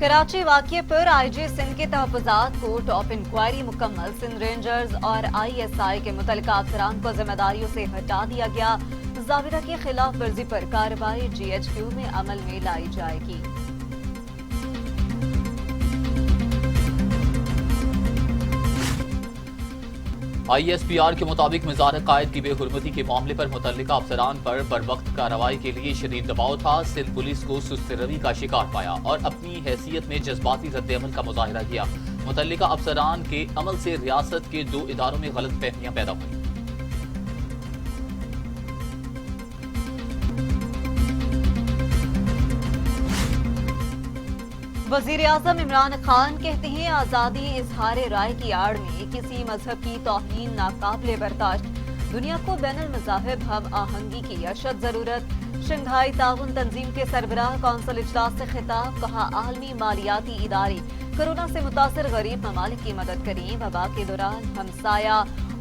कराची वाक़ये पर आईजी सिंध के तहफ़्फ़ुज़ात को टॉप इंक्वायरी मुकम्मल। सिंध रेंजर्स और ISI के मुतल्लिका अफसरान को जिम्मेदारियों से हटा दिया गया। ज़ाबिता की खिलाफ वर्जी पर कार्रवाई GHQ में अमल में लाई जाएगी। ISPR के मुताबिक मिज़ार कायद की बेहुरमती के मामले पर मुतल्लिका अफसरान पर बरवक्त कार्रवाई के लिए शदीद दबाव था। सिंध पुलिस को सुस्त रवि का शिकार पाया और अपनी हैसियत में जज्बाती रद्द-ए-अमल का मुजाहिरा किया। मुतल्लिका अफसरान के अमल से रियासत के 2 इदारों में गलत फहमियां पैदा हुई। वज़ीर आज़म इमरान खान कहते हैं, आज़ादी इजहार राय की आड़ में किसी मजहब की तौहीन नाकाबिले बर्दाश्त। दुनिया को बैनुल मज़ाहिब हम आहंगी की अशद ज़रूरत। शंघाई ताउन तंजीम के सरबराह कौंसिल इजलास से खिताब। कहा, आलमी मालियाती इदारे कोरोना से मुतासर गरीब ममालिक की मदद करें। वबा के दौरान हमसाया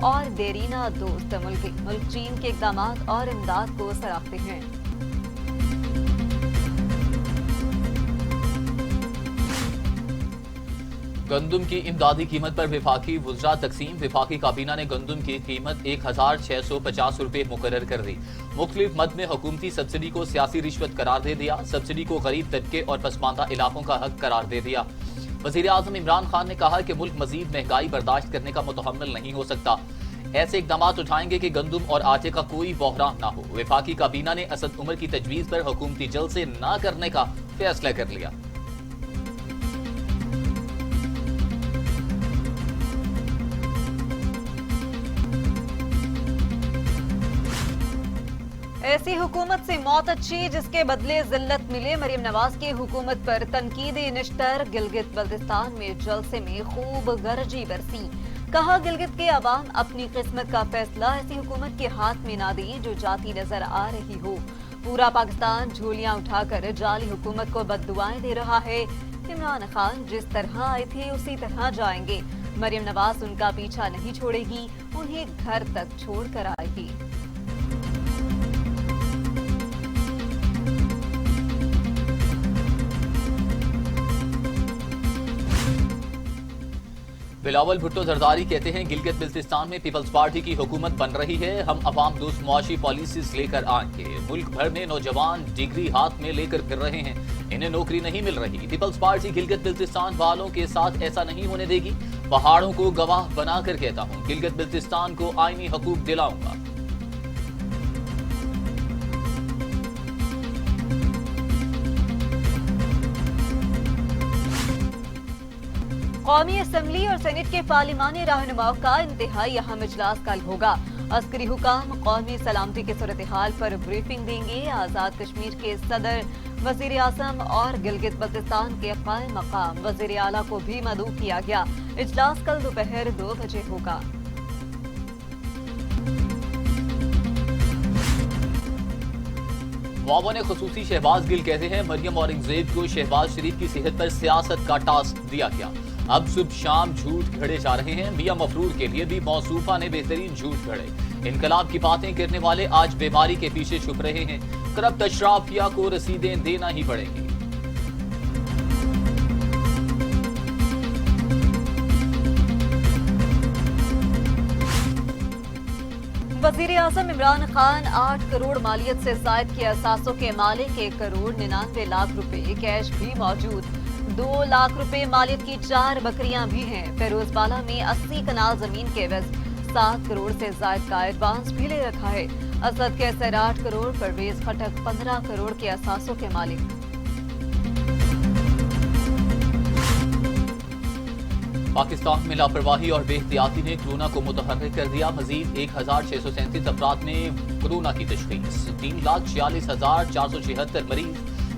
और देरीना दोस्त मुल्क चीन के इक़दाम और इमदाद को सराहते हैं। गंदुम की इमदादी कीमत पर विफाकी वुज़रा तकसीम। विफाकी काबीना ने गंदुम की कीमत 1650 रुपये मुकर्रर कर दी। मुख्तलिफ मद में हुकूमती सब्सिडी को सियासी रिश्वत करार दे दिया। सब्सिडी को गरीब तबके और पसमानदा इलाकों का हक करार दे दिया। वज़ीर आज़म इमरान खान ने कहा कि मुल्क मजीद महंगाई बर्दाश्त करने का मुतहम्मिल नहीं हो सकता। ऐसे इकदाम उठाएंगे कि गंदुम और आटे का कोई बहरान ना हो। विफाकी काबीना ने असद उमर की तजवीज़ पर हुकूमती जलसे न करने का फैसला कर लिया। ऐसी हुकूमत से मौत अच्छी जिसके बदले जिल्लत मिले। मरियम नवाज की हुकूमत पर तनकीदी निश्तर। गिलगित बल्तिस्तान में जलसे में खूब गरजी बरसी। कहा, गिलगित के अवाम अपनी किस्मत का फैसला ऐसी हुकूमत के हाथ में ना दें जो जाती नजर आ रही हो। पूरा पाकिस्तान झोलियां उठाकर जाली हुकूमत को बद्दुआएं दे रहा है। इमरान खान जिस तरह आए थे उसी तरह जाएंगे। मरियम नवाज उनका पीछा नहीं छोड़ेगी, उन्हें घर तक छोड़ कर आएगी। बिलावल भुट्टो जरदारी कहते हैं, गिलगित बल्तिस्तान में पीपल्स पार्टी की हुकूमत बन रही है। हम अवाम दोस्त मुआशी पॉलिसीज लेकर आएंगे। मुल्क भर में नौजवान डिग्री हाथ में लेकर फिर रहे हैं, इन्हें नौकरी नहीं मिल रही। पीपल्स पार्टी गिलगित बल्तिस्तान वालों के साथ ऐसा नहीं होने देगी। पहाड़ों को गवाह बनाकर कहता हूँ, गिलगित बल्तिस्तान को आईनी हकूक दिलाऊंगा। कौमी असम्बली और सेनेट के पार्लिमानी रहनुमाओं का इंतहाई अहम इजलास कल होगा। अस्करी हुकाम कौमी सलामती के सूरत हाल पर ब्रीफिंग देंगे। आजाद कश्मीर के सदर, वजीर आजम और गिलगित बल्तिस्तान के कायम मकाम वजीर आला को भी मदऊ किया गया। इजलास कल दोपहर 2 बजे होगा। मुआवन खुसूसी शहबाज गिल कहते हैं, मरियम औरंगजेब को शहबाज शरीफ की सेहत पर सियासत का टास्क दिया गया। अब सुबह शाम झूठ घड़े जा रहे हैं। मियां मफरूर के लिए भी मौसूफा ने बेहतरीन झूठ घड़े। इनकलाब की बातें करने वाले आज बीमारी के पीछे छुप रहे हैं। करप्ट अशराफिया को रसीदें देना ही पड़ेंगी। वजीर आजम इमरान खान 8 करोड़ मालियत से जायद के असासों के मालिक। 1 करोड़ 99 लाख रुपए कैश भी मौजूद। 2 लाख रुपए मालियत की 4 बकरियां भी हैं। फिरोजबाला में 80 कनाल जमीन के एवज 7 करोड़ से जायद का एडवांस भी ले रखा है। असद कैसर 8 करोड़, परवेज खटक 15 करोड़ के असासों के मालिक। पाकिस्तान में लापरवाही और बेहतियाती ने कोरोना को मुतहर्रिक कर दिया। मजीद 1637 अफराद में कोरोना की तशखीस। 3,46,476 मरीज।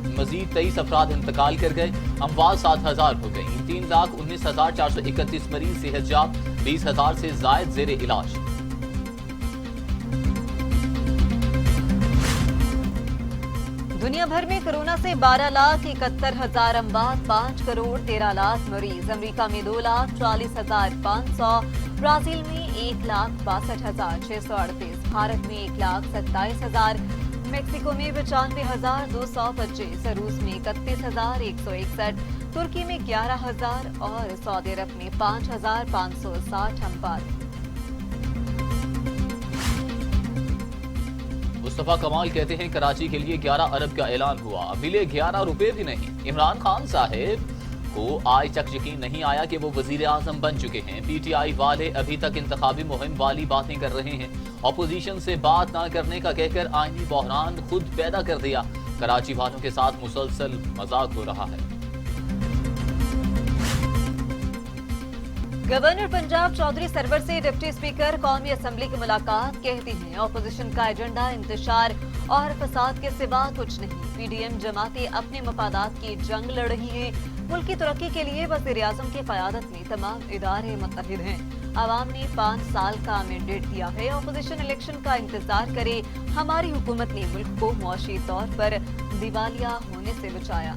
मजीद 23 अफराद इंतकाल कर गए। अमवात 7,000 हो गई। 3,19,431 मरीज सेहतयाब। 20,000 से जायद जेर इलाज। दुनिया भर में कोरोना से 12,71,000 अमवात। 5 करोड़ 13 लाख मरीज। अमेरिका में 2,40,500। ब्राजील में 1,62,638। भारत में 1,27,000। मैक्सिको में 95,225। रूस में 31,161। तुर्की में 11,000 और सऊदी अरब में 5,560 अमवात। मुस्तफा कमाल कहते हैं कराची के लिए 11 अरब का ऐलान हुआ, मिले 11 रुपए भी नहीं। इमरान खान साहब को आज तक यकीन नहीं आया कि वो वजीर आजम बन चुके हैं। पीटीआई वाले अभी तक इंतखाबी मुहिम वाली बातें कर रहे हैं। अपोजिशन से बात ना करने का कहकर आईनी बहरान खुद पैदा कर दिया। कराची वालों के साथ मुसलसल मजाक हो रहा है। गवर्नर पंजाब चौधरी सरवर से डिप्टी स्पीकर कौमी असम्बली की मुलाकात। कहती हैं ऑपोजिशन का एजेंडा इंतशार और फसाद के सिवा कुछ नहीं। पीडीएम जमातें अपने मफादात की जंग लड़ रही हैं। मुल्क की तरक्की के लिए वज़ीर आज़म की क़यादत में तमाम इदारे मुत्तहिद हैं। आवाम ने 5 साल का मैंडेट दिया है। ऑपोजिशन इलेक्शन का इंतजार करे। हमारी हुकूमत ने मुल्क को मुआशी तौर पर दिवालिया होने से बचाया।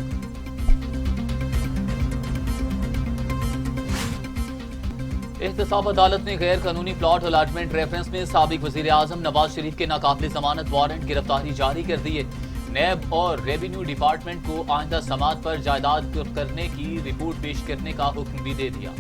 एहतसाब अदालत ने गैर कानूनी प्लॉट अलाटमेंट रेफरेंस में साबिक वजीर आजम नवाज शरीफ के नाकाबिल जमानत वारंट गिरफ्तारी जारी कर दी है। नैब और रेवेन्यू डिपार्टमेंट को आइंदा समात पर जायदाद करने की रिपोर्ट पेश करने का हुक्म भी दे दिया।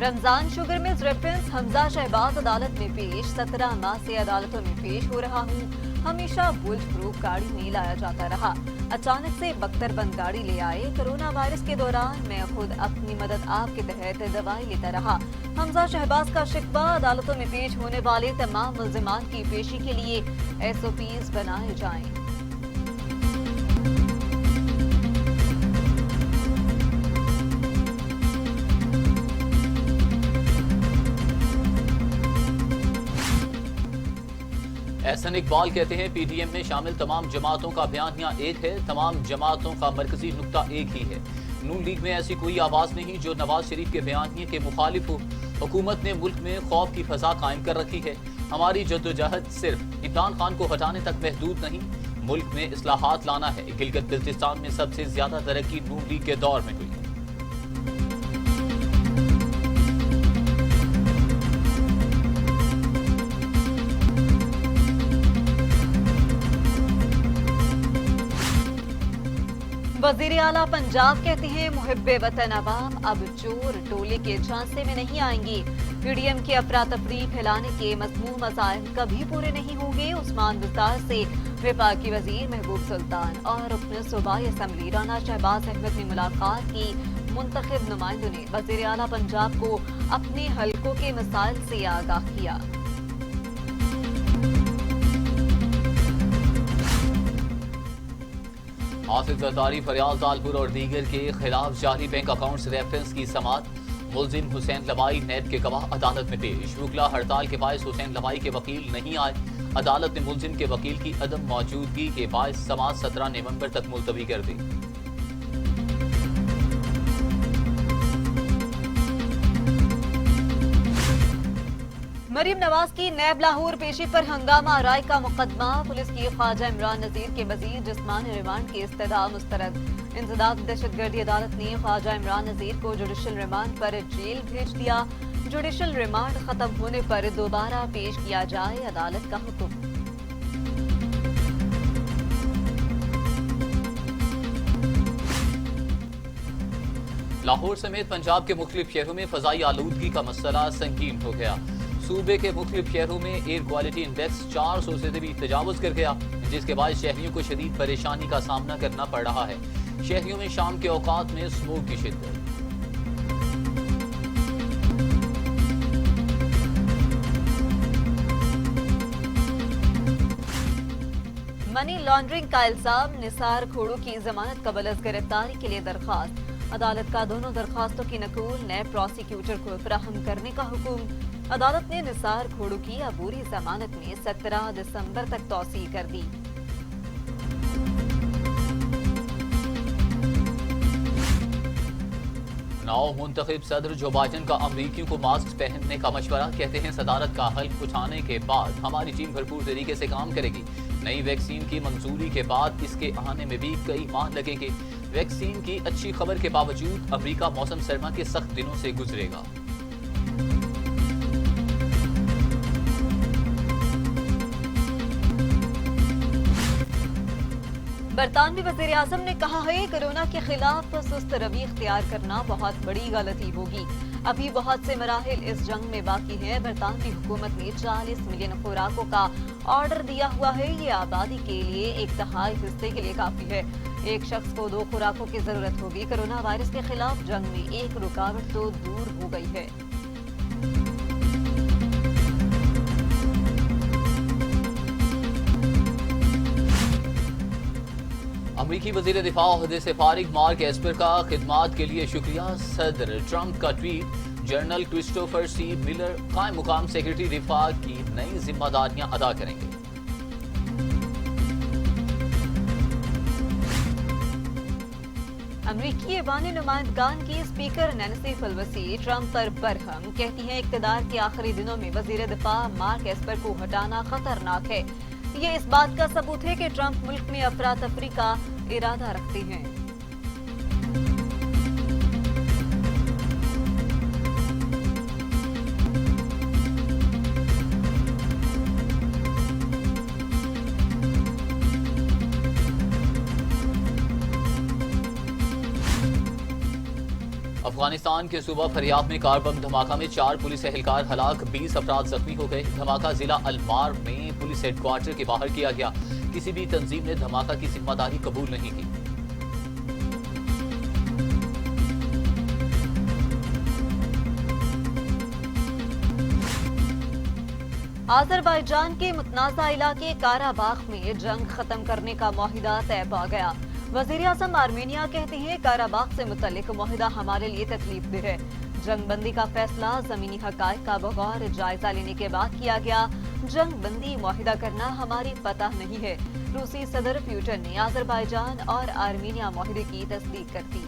Ramzan sugar mills reference Hamza Shehbaz अदालत में पेश। 17 माह से अदालतों में पेश हो रहा हूँ। हमेशा बुलेट प्रूफ गाड़ी में लाया जाता रहा। अचानक से बख्तरबंद गाड़ी ले आए। कोरोना वायरस के दौरान मैं खुद अपनी मदद आप के तहत दवाई लेता रहा। हमजा शहबाज का शिकवा अदालतों में पेश होने वाले तमाम मुल्जिमान की पेशी के लिए SOPs बनाए जाएं। एहसन इकबाल कहते हैं पीडीएम में शामिल तमाम जमातों का बयानिया एक है। तमाम जमातों का मरकजी नुक्ता एक ही है। नून लीग में ऐसी कोई आवाज नहीं जो नवाज शरीफ के बयानिए के मुखालिफ हो। हुकूमत ने मुल्क में खौफ की फजा कायम कर रखी है। हमारी जद्दोजहद सिर्फ इमरान खान को हटाने तक महदूद नहीं, मुल्क में इस्लाहात लाना है। गिलगित बिल्तिस्तान में सबसे ज्यादा तरक्की नून लीग के दौर में हुई। वजीर आला पंजाब कहते हैं मुहिब्बे वतन अवाम अब चोर टोले के झांसे में नहीं आएंगे। पीडीएम के अफरा तफरी फैलाने के मज़मूम मसाइल कभी पूरे नहीं होंगे। उस्मान बुज़दार से वफाकी वजीर महबूब सुल्तान और रुकन सूबाई असम्बली राना शहबाज अहमद ने मुलाकात की। मुंतखब नुमाइंदों ने वजीर आला पंजाब को अपने हलकों के मसाइल से आगाह किया। आसिफ जरदारी, फरियाद तालपुर और दीगर के खिलाफ जारी बैंक अकाउंट्स रेफरेंस की समात। मुलजिम हुसैन लवाई नैब के गवाह अदालत में पेश। वकला हड़ताल के बायस हुसैन लवाई के वकील नहीं आए। अदालत ने मुलजिम के वकील की अदम मौजूदगी के बायस समात 17 नवंबर तक मुलतवी कर दी। मरीम नवाज की नैब लाहौर पेशी पर हंगामा राय का मुकदमा। पुलिस की ख्वाजा इमरान नजीर के मजीद जिस्मानी रिमांड की इस्तदा मुस्तरद। इंसदाद दहशतगर्दी अदालत ने ख्वाजा इमरान नजीर को जुडिशल रिमांड पर जेल भेज दिया। जुडिशल रिमांड खत्म होने पर दोबारा पेश किया जाए, अदालत का हुक्म। लाहौर समेत पंजाब के मुख्तलिफ शहरों में फजाई आलूदगी का मसला संगीन हो गया। सूबे के मुख्तलिफ शहरों में एयर क्वालिटी इंडेक्स 400 से भी तजावुज कर गया, जिसके बाद शहरियों को शदीद परेशानी का सामना करना पड़ रहा है। शहरियों में शाम के औकात में स्मोक की शिद्दत। मनी लॉन्ड्रिंग का इल्जाम। निसार खोड़ू की जमानत कबल अज गिरफ्तारी के लिए दरखास्त। अदालत का दोनों दरखास्तों की नकूल नैब प्रोसिक्यूटर को फराहम करने का हुक्म। अदालत ने निसार खोड़ू की अबूरी जमानत में 17 दिसंबर तक तौसीह कर दी। नौ मुंतखब सदर जो बाइडन का अमरीकियों को मास्क पहनने का मशवरा। कहते हैं सदारत का हल्फ उठाने के बाद हमारी टीम भरपूर तरीके से काम करेगी। नई वैक्सीन की मंजूरी के बाद इसके आने में भी कई माह लगेंगे। वैक्सीन की अच्छी खबर के बावजूद अमेरिका मौसम सरमा के सख्त दिनों से गुजरेगा। برطانوی وزیر اعظم نے کہا ہے کورونا کے خلاف سست روی اختیار کرنا بہت بڑی غلطی ہوگی. ابھی بہت سے مراحل اس جنگ میں باقی ہیں. برطانوی حکومت نے 40 ملین خوراکوں کا آرڈر دیا ہوا ہے. یہ آبادی کے لیے 1/3 حصے کے لیے کافی ہے. ایک شخص کو 2 خوراکوں کی ضرورت ہوگی. کورونا وائرس کے خلاف جنگ میں ایک رکاوٹ تو دور ہو گئی ہے. امریکی وزیر دفاع عہدے سے فارغ مارک ایسپر کا خدمات کے لیے شکریہ. صدر ٹرمپ کا ٹویٹ. جنرل کرسٹوفر سی ملر قائم مقام سیکرٹری دفاع کی نئی ذمہ داریاں ادا کریں گے. امریکی ایوان نمائندگان کی اسپیکر نینسی پیلوسی ٹرمپ پر برہم. کہتی ہیں اقتدار کے آخری دنوں میں وزیر دفاع مارک ایسپر کو ہٹانا خطرناک ہے. یہ اس بات کا ثبوت ہے کہ ٹرمپ ملک میں افراتفری کا ارادہ رکھتے ہیں. افغانستان کے صوبہ فریاب میں کار بم دھماکہ میں 4 پولیس اہلکار ہلاک، 20 افراد زخمی ہو گئے. دھماکہ ضلع المار میں پولیس ہیڈ کوارٹر کے باہر کیا گیا. کسی بھی تنظیم نے دھماکہ کی ذمہ داری قبول نہیں کی. آذربائیجان کے متنازع علاقے کاراباخ میں جنگ ختم کرنے کا معاہدہ طے پا گیا. وزیر اعظم آرمینیا کہتے ہیں کاراباخ سے متعلق معاہدہ ہمارے لیے تکلیف دہ ہے. جنگ بندی کا فیصلہ زمینی حقائق کا بغور جائزہ لینے کے بعد کیا گیا. جنگ بندی معاہدہ کرنا ہماری فتح نہیں ہے. روسی صدر پیوٹن نے آذربائیجان اور آرمینیا معاہدے کی تصدیق کر دی.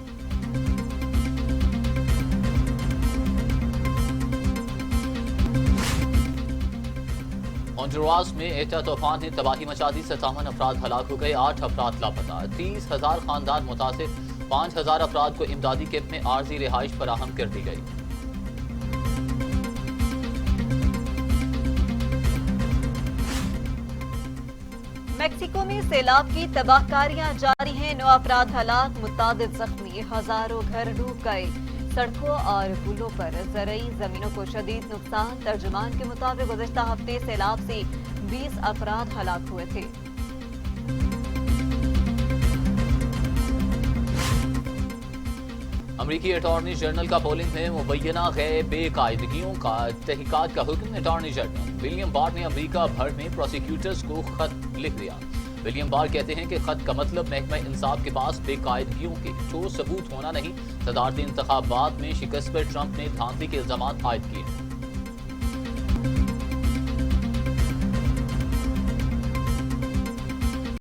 ہونڈوراس میں ایٹا طوفان نے تباہی مچا دی. 57 افراد ہلاک ہو گئے، 8 افراد لاپتہ. 30,000 خاندان متاثر. 5,000 افراد کو امدادی کیمپ میں عارضی رہائش فراہم کر دی گئی. میکسیکو میں سیلاب کی تباہ کاریاں جاری ہیں. 9 افراد ہلاک، متعدد زخمی. ہزاروں گھر ڈوب گئے. سڑکوں اور پلوں پر زرعی زمینوں کو شدید نقصان. ترجمان کے مطابق گزشتہ ہفتے سیلاب سے 20 افراد ہلاک ہوئے تھے. امریکی اٹارنی جنرل کا پولنگ میں مبینہ غیر بے قاعدگیوں کا تحقیقات کا حکم. اٹارنی جنرل ولیم بار نے امریکہ بھر میں پروسیکیوٹرز کو خط لکھ دیا. ولیم بار کہتے ہیں کہ خط کا مطلب محکمہ انصاف کے پاس بے قاعدگیوں کے ٹھوس ثبوت ہونا نہیں. صدارتی انتخابات میں شکست پر ٹرمپ نے دھاندلی کے الزامات عائد کیے.